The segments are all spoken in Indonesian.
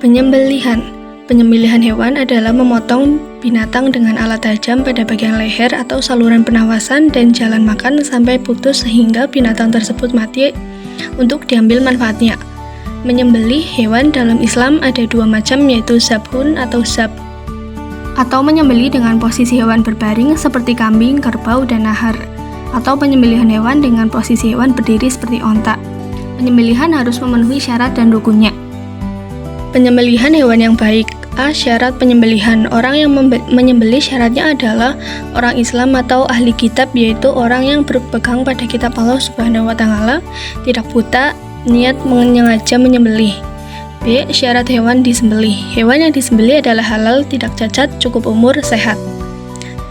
Penyembelihan. Penyembelihan hewan adalah memotong binatang dengan alat tajam pada bagian leher atau saluran pernafasan dan jalan makan sampai putus sehingga binatang tersebut mati untuk diambil manfaatnya. Menyembelih hewan dalam Islam ada dua macam, yaitu zabhun atau zab, atau menyembelih dengan posisi hewan berbaring seperti kambing, kerbau, dan nahar, atau penyembelihan hewan dengan posisi hewan berdiri seperti onta. Penyembelihan harus memenuhi syarat dan rukunnya. Penyembelihan hewan yang baik. A. Syarat penyembelihan. Orang yang menyembelih syaratnya adalah orang Islam atau ahli kitab, yaitu orang yang berpegang pada kitab Allah Subhanahu wa Ta'ala, tidak buta, niat menyengaja menyembelih. B. Syarat hewan disembelih. Hewan yang disembelih adalah halal, tidak cacat, cukup umur, sehat.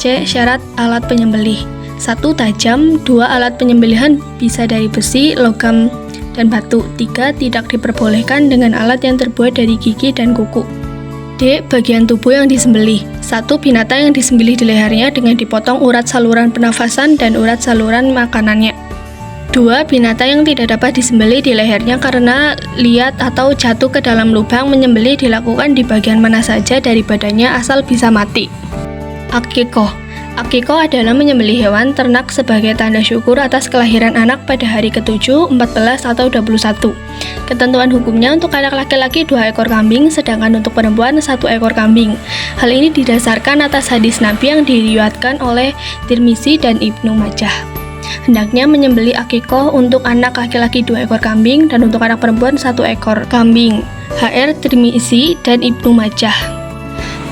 C. Syarat alat penyembelih. 1. Tajam. 2. Alat penyembelihan bisa dari besi, logam, dan batu. 3. Tidak diperbolehkan dengan alat yang terbuat dari gigi dan kuku. D. Bagian tubuh yang disembelih. 1. Binatang yang disembelih di lehernya dengan dipotong urat saluran pernafasan dan urat saluran makanannya. 2. Binatang yang tidak dapat disembelih di lehernya karena liat atau jatuh ke dalam lubang. Menyembelih dilakukan di bagian mana saja dari badannya asal bisa mati. Akikoh. Akikoh adalah menyembelih hewan ternak sebagai tanda syukur atas kelahiran anak pada hari ke-7, 14, atau 21. Ketentuan hukumnya untuk anak laki-laki 2 ekor kambing, sedangkan untuk perempuan 1 ekor kambing. Hal ini didasarkan atas hadis Nabi yang diriwayatkan oleh Tirmizi dan Ibnu Majah. Hendaknya menyembelih akikoh untuk anak laki-laki 2 ekor kambing dan untuk anak perempuan 1 ekor kambing. HR Tirmizi dan Ibnu Majah.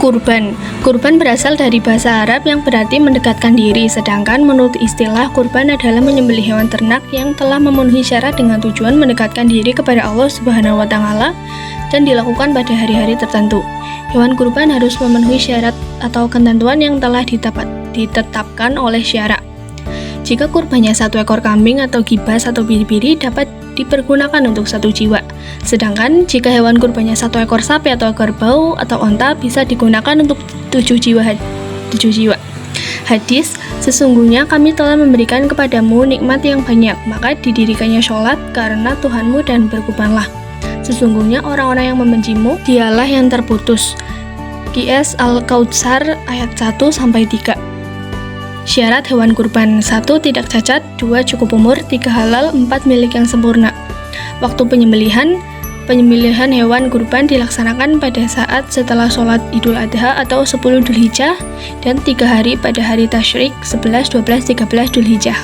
Kurban. Kurban berasal dari bahasa Arab yang berarti mendekatkan diri, sedangkan menurut istilah kurban adalah menyembelih hewan ternak yang telah memenuhi syarat dengan tujuan mendekatkan diri kepada Allah Subhanahu wa Ta'ala dan dilakukan pada hari-hari tertentu. Hewan kurban harus memenuhi syarat atau ketentuan yang telah ditetapkan oleh syara. Jika kurbannya 1 ekor kambing atau gibas atau biri-biri dapat dipergunakan untuk 1 jiwa. Sedangkan jika hewan kurbannya 1 ekor sapi atau kerbau atau onta bisa digunakan untuk 7 jiwa. Hadis, sesungguhnya kami telah memberikan kepadamu nikmat yang banyak, maka didirikannya sholat karena Tuhanmu dan berkurbanlah. Sesungguhnya orang-orang yang membencimu, dialah yang terputus. QS Al-Kautsar ayat 1-3. Syarat hewan kurban. 1. Tidak cacat. 2. Cukup umur. 3. Halal. 4. Milik yang sempurna. Waktu penyembelihan. Penyembelihan hewan kurban dilaksanakan pada saat setelah sholat Idul Adha atau 10 Dzulhijjah dan 3 hari pada hari tasyrik 11, 12, 13 Dzulhijjah.